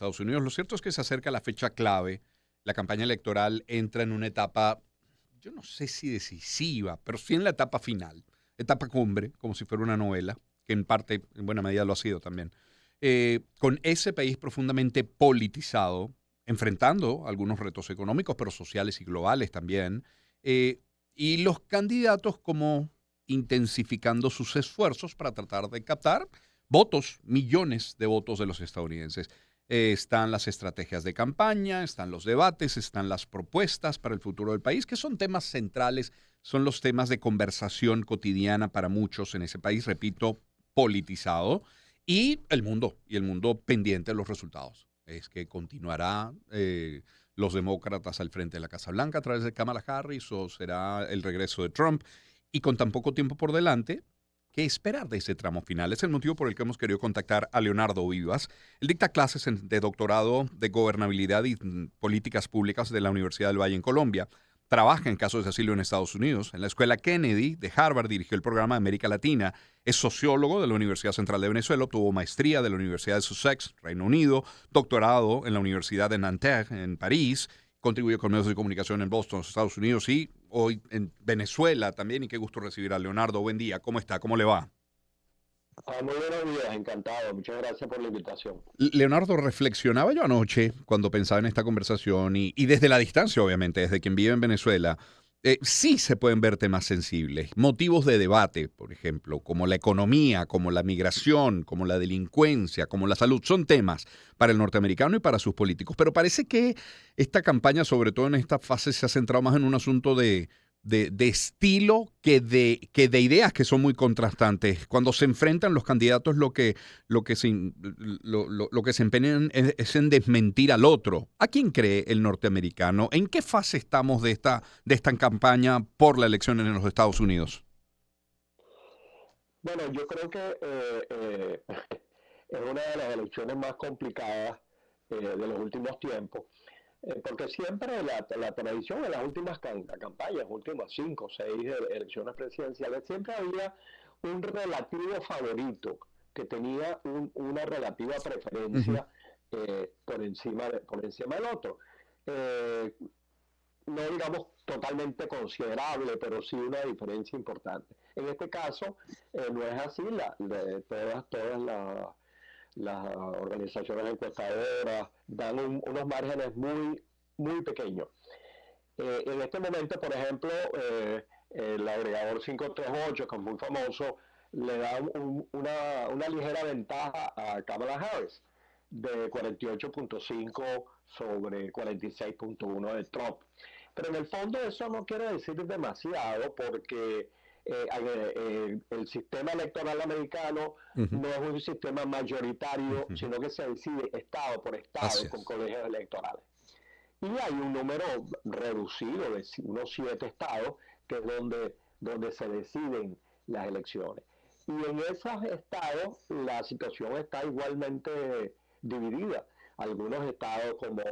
Estados Unidos. Lo cierto es que se acerca la fecha clave. La campaña electoral entra en una etapa, yo no sé si decisiva, pero sí en la etapa final, etapa cumbre, como si fuera una novela, que en parte, en buena medida lo ha sido también. Con ese país profundamente politizado, enfrentando algunos retos económicos, pero sociales y globales también, y los candidatos como intensificando sus esfuerzos para tratar de captar votos, millones de votos de los estadounidenses. Están las estrategias de campaña, están los debates, están las propuestas para el futuro del país, que son temas centrales, son los temas de conversación cotidiana para muchos en ese país, repito, politizado, y el mundo pendiente de los resultados. Es que continuará los demócratas al frente de la Casa Blanca a través de Kamala Harris o será el regreso de Trump. Y con tan poco tiempo por delante, ¿qué esperar de ese tramo final? Es el motivo por el que hemos querido contactar a Leonardo Vivas. Él dicta clases de doctorado de gobernabilidad y políticas públicas de la Universidad del Valle en Colombia. Trabaja en casos de asilo en Estados Unidos. En la Escuela Kennedy de Harvard dirigió el programa de América Latina. Es sociólogo de la Universidad Central de Venezuela. Obtuvo maestría de la Universidad de Sussex, Reino Unido. Doctorado en la Universidad de Nanterre, en París. Contribuyó con medios de comunicación en Boston, Estados Unidos, y hoy en Venezuela también. Y qué gusto recibir a Leonardo. Buen día. ¿Cómo está? ¿Cómo le va? Muy buenos días, encantado. Muchas gracias por la invitación. Leonardo, reflexionaba yo anoche cuando pensaba en esta conversación y desde la distancia, obviamente, desde quien vive en Venezuela, sí se pueden ver temas sensibles, motivos de debate, por ejemplo, como la economía, como la migración, como la delincuencia, como la salud, son temas para el norteamericano y para sus políticos. Pero parece que esta campaña, sobre todo en esta fase, se ha centrado más en un asunto de estilo que de ideas que son muy contrastantes. Cuando se enfrentan los candidatos, lo que se empeñan es en desmentir al otro. ¿A quién cree el norteamericano? ¿En qué fase estamos de esta campaña por la elección en los Estados Unidos? Bueno, yo creo que es una de las elecciones más complicadas de los últimos tiempos, porque siempre la tradición en las últimas campañas, últimas 5 o 6 elecciones presidenciales, siempre había un relativo favorito que tenía una relativa Ujú. preferencia por encima del otro. Eh, no digamos totalmente considerable, pero sí una diferencia importante. En este caso, no es así. Todas las organizaciones encuestadoras dan unos márgenes muy pequeños. En este momento, por ejemplo, el agregador 538, que es muy famoso, le da una ligera ventaja a Kamala Harris de 48.5 sobre 46.1 de Trump. Pero en el fondo eso no quiere decir demasiado porque el sistema electoral americano Ujú. no es un sistema mayoritario, Ujú. sino que se decide estado por Así estado con es. colegios electorales. Y hay un número reducido de unos 7 estados que es donde se deciden las elecciones. Y en esos estados la situación está igualmente dividida. Algunos estados como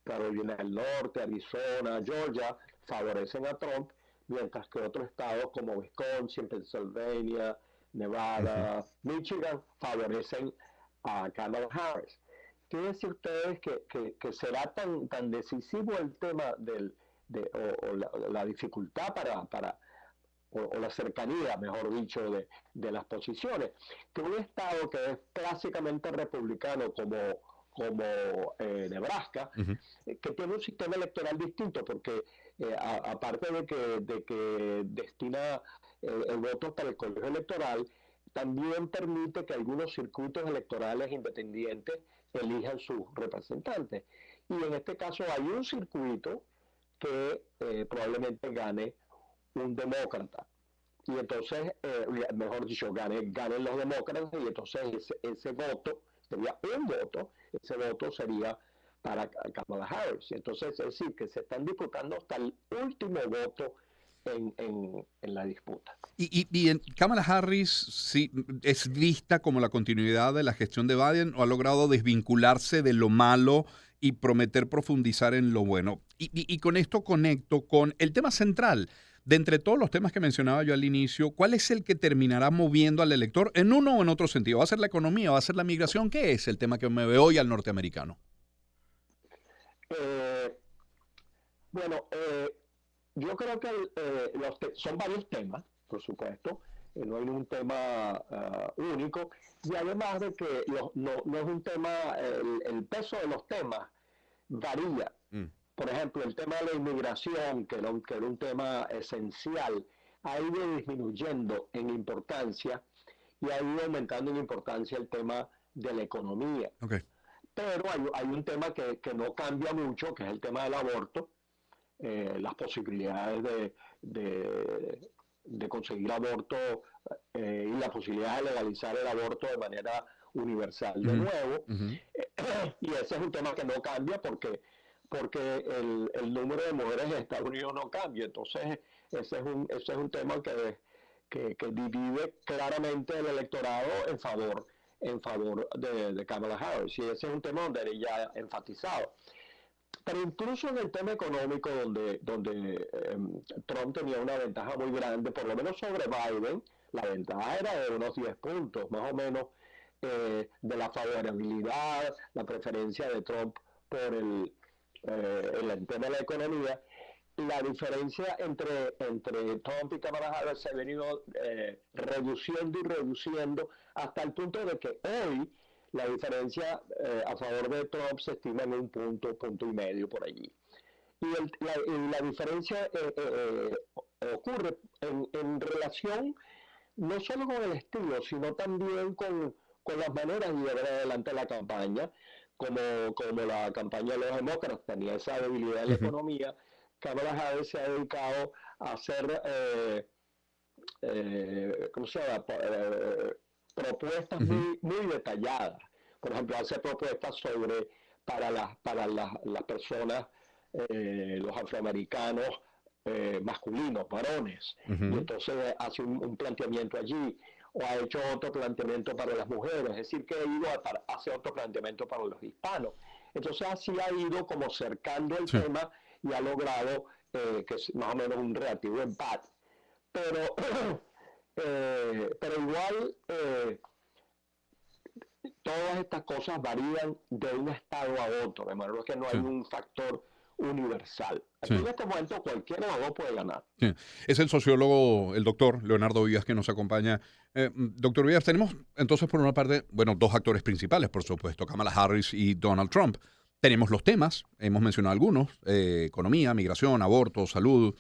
Carolina del Norte, Arizona, Georgia favorecen a Trump, mientras que otros estados como Wisconsin, Pennsylvania, Ujú. Nevada, Michigan favorecen a Kamala Harris. ¿Quiere decir ustedes que será tan decisivo el tema o la dificultad o la cercanía, mejor dicho, de las posiciones? Que un estado que es clásicamente republicano como Nebraska, Ujú. que tiene un sistema electoral distinto, porque aparte de que destina el voto para el colegio electoral, también permite que algunos circuitos electorales independientes elijan sus representantes. Y en este caso hay un circuito que probablemente gane un demócrata. Y entonces, mejor dicho, ganen los demócratas y entonces ese voto sería un voto, ese voto sería para Kamala Harris. Entonces, es decir, que se están disputando hasta el último voto en la disputa. Y Kamala Harris sí, es vista como la continuidad de la gestión de Biden o ha logrado desvincularse de lo malo y prometer profundizar en lo bueno. Y con esto conecto con el tema central. De entre todos los temas que mencionaba yo al inicio, ¿cuál es el que terminará moviendo al elector en uno o en otro sentido? ¿Va a ser la economía? ¿Va a ser la migración? ¿Qué es el tema que mueve hoy al norteamericano? Eh, bueno, yo creo que son varios temas, por supuesto. No hay un tema único. Y además de que no es un tema, el peso de los temas varía. Mm, Por ejemplo, el tema de la inmigración, que era un tema esencial, ha ido disminuyendo en importancia y ha ido aumentando en importancia el tema de la economía. ok. Pero hay un tema que no cambia mucho, que es el tema del aborto, las posibilidades de conseguir aborto y la posibilidad de legalizar el aborto de manera universal de Ujú, nuevo. ujú. Y ese es un tema que no cambia porque el número de mujeres en Estados Unidos no cambia. Entonces, ese es un tema que divide claramente el electorado en favor de Kamala Harris. Y ese es un tema donde ella ha enfatizado. Pero incluso en el tema económico, donde Trump tenía una ventaja muy grande, por lo menos sobre Biden, la ventaja era de unos 10 puntos, más o menos, de la favorabilidad, la preferencia de Trump por el tema de la economía. La diferencia entre Trump y Kamala Harris se ha venido reduciendo y reduciendo hasta el punto de que hoy la diferencia a favor de Trump se estima en un punto y medio por allí. Y la diferencia ocurre en relación no solo con el estilo, sino también con las maneras de llevar adelante la campaña, como la campaña de los demócratas tenía esa debilidad en la Ujú, economía. Kamala Harris se ha dedicado a hacer ¿cómo se llama? Propuestas ujú, muy detalladas. Por ejemplo, hace propuestas para las personas, los afroamericanos masculinos, varones. Y ujú. entonces hace un planteamiento allí. O ha hecho otro planteamiento para las mujeres, es decir, que ha ido a hacer otro planteamiento para los hispanos. Entonces así ha ido como cercando el Sí. tema y ha logrado que es más o menos un relativo empate. Pero, pero igual todas estas cosas varían de un estado a otro, de manera que no hay Sí. un factor universal. Aquí en Sí. este momento cualquiera de los dos puede ganar. Sí. Es el sociólogo, el doctor Leonardo Vivas, que nos acompaña. Doctor Vivas, tenemos entonces por una parte, bueno, dos actores principales, por supuesto, Kamala Harris y Donald Trump. Tenemos los temas, hemos mencionado algunos, economía, migración, aborto, salud,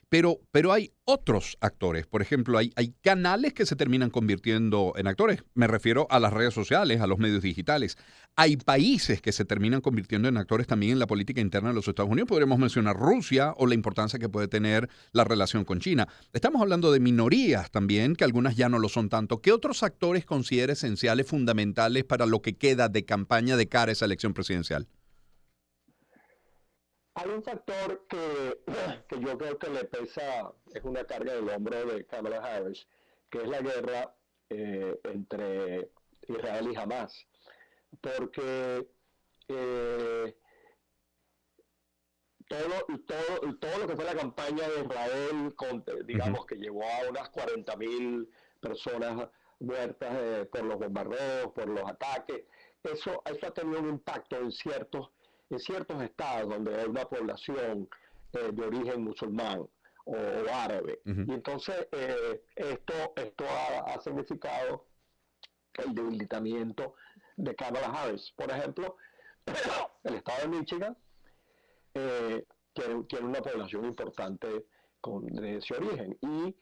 pero hay otros actores. Por ejemplo, hay canales que se terminan convirtiendo en actores. Me refiero a las redes sociales, a los medios digitales. Hay países que se terminan convirtiendo en actores también en la política interna de los Estados Unidos. Podríamos mencionar Rusia o la importancia que puede tener la relación con China. Estamos hablando de minorías también, que algunas ya no lo son tanto. ¿Qué otros actores considera esenciales, fundamentales para lo que queda de campaña de cara a esa elección presidencial? Hay un factor que yo creo que le pesa, es una carga del hombro de Kamala Harris, que es la guerra entre Israel y Hamas. Porque eh, todo lo que fue la campaña de Israel, Ujú, digamos que llevó a unas 40.000 personas muertas por los bombardeos, por los ataques, eso ha tenido un impacto en ciertos estados donde hay una población de origen musulmán o árabe. ujú, Y entonces esto ha significado el debilitamiento de Kamala Harris. Por ejemplo, el estado de Michigan tiene una población importante de ese origen. Y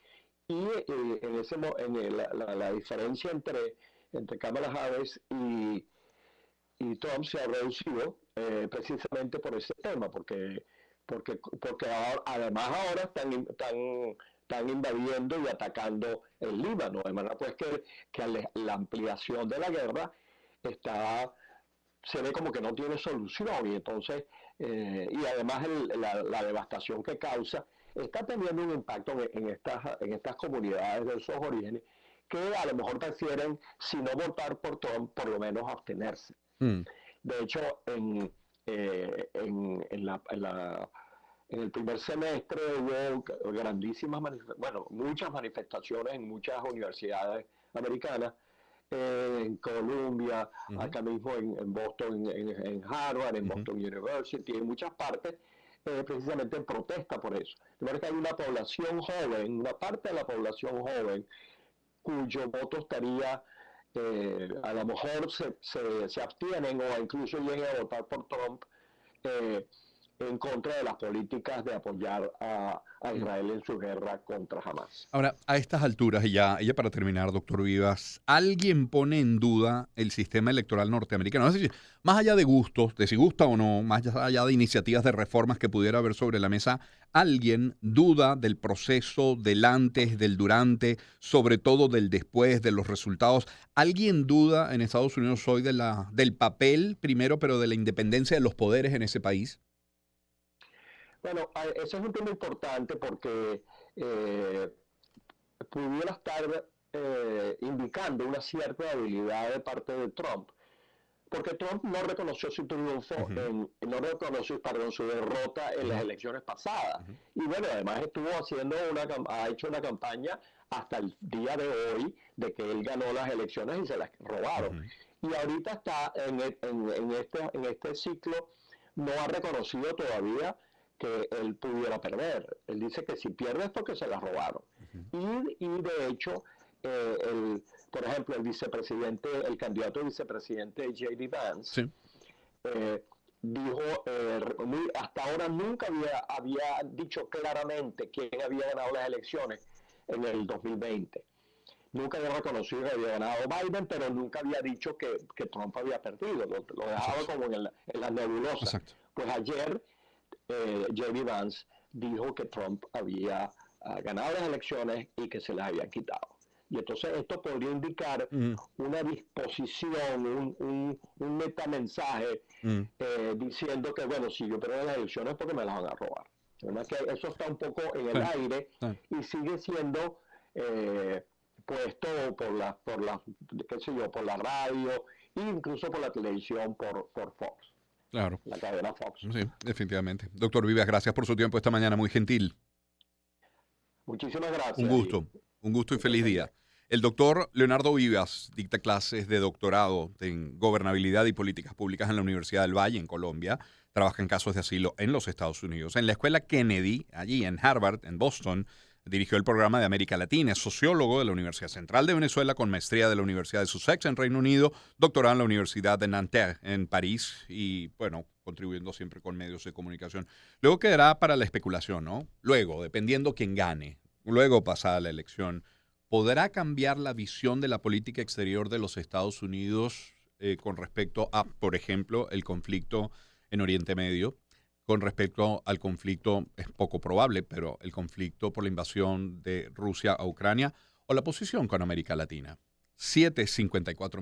la diferencia entre Kamala Harris y Trump se ha reducido precisamente por ese tema, porque además ahora están invadiendo y atacando el Líbano, de manera pues que la ampliación de la guerra está se ve como que no tiene solución y entonces, y además la devastación que causa está teniendo un impacto en estas comunidades de esos orígenes que a lo mejor prefieren, si no votar por Trump, por lo menos abstenerse. mm, De hecho, en el primer semestre hubo muchas manifestaciones en muchas universidades americanas en Columbia, Ujú, acá mismo en Boston, en Harvard, en ujú. Boston University, en muchas partes, precisamente en protesta por eso. De manera que hay una población joven, una parte de la población joven, cuyo voto estaría, a lo mejor se abstienen o incluso lleguen a votar por Trump, eh, en contra de las políticas de apoyar a Israel en su guerra contra Hamas. Ahora, a estas alturas, y ya para terminar, doctor Vivas, ¿alguien pone en duda el sistema electoral norteamericano? Es decir, más allá de gustos, de si gusta o no, más allá de iniciativas de reformas que pudiera haber sobre la mesa, ¿alguien duda del proceso, del antes, del durante, sobre todo del después, de los resultados? ¿Alguien duda en Estados Unidos hoy del papel, primero, pero de la independencia de los poderes en ese país? Bueno, ese es un tema importante porque eh, pudiera estar indicando una cierta habilidad de parte de Trump, porque Trump no reconoció su triunfo, Ujú, no reconoció, perdón, su derrota en las ujú, elecciones pasadas. ujú, Y bueno, además ha hecho una campaña hasta el día de hoy de que él ganó las elecciones y se las robaron. ujú. Y ahorita está en este ciclo, no ha reconocido todavía que él pudiera perder. Él dice que si pierde es porque se las robaron. Ujú. Y de hecho, por ejemplo, el candidato a vicepresidente J.D. Vance, Sí. eh, dijo, hasta ahora nunca había dicho claramente quién había ganado las elecciones en el 2020. Nunca había reconocido que había ganado Biden, pero nunca había dicho que Trump había perdido. Lo dejaba Exacto. como en la nebulosa. Exacto. Pues ayer J.D. Vance dijo que Trump había ganado las elecciones y que se las habían quitado. Y entonces esto podría indicar Ujú, una disposición, un metamensaje ujú. diciendo que, bueno, si yo pierdo las elecciones es porque me las van a robar. ¿Verdad? Que eso está un poco en Sí, el aire sí. y sigue siendo puesto qué sé yo, por la radio e incluso por la televisión, por Fox, Claro. la cadena Fox. Sí, definitivamente. Doctor Vivas, gracias por su tiempo esta mañana, muy gentil. Muchísimas Un gracias y gusto y que estés feliz muy día. bien. El doctor Leonardo Vivas dicta clases de doctorado en gobernabilidad y políticas públicas en la Universidad del Valle, en Colombia. Trabaja en casos de asilo en los Estados Unidos. En la escuela Kennedy, allí en Harvard, en Boston, dirigió el programa de América Latina. Es sociólogo de la Universidad Central de Venezuela, con maestría de la Universidad de Sussex en Reino Unido, doctorado en la Universidad de Nanterre en París y, bueno, contribuyendo siempre con medios de comunicación. Luego quedará para la especulación, ¿no? Luego, dependiendo quién gane, luego pasada la elección, ¿podrá cambiar la visión de la política exterior de los Estados Unidos con respecto a, por ejemplo, el conflicto en Oriente Medio? Con respecto al conflicto, es poco probable, pero el conflicto por la invasión de Rusia a Ucrania o la posición con América Latina. 7:54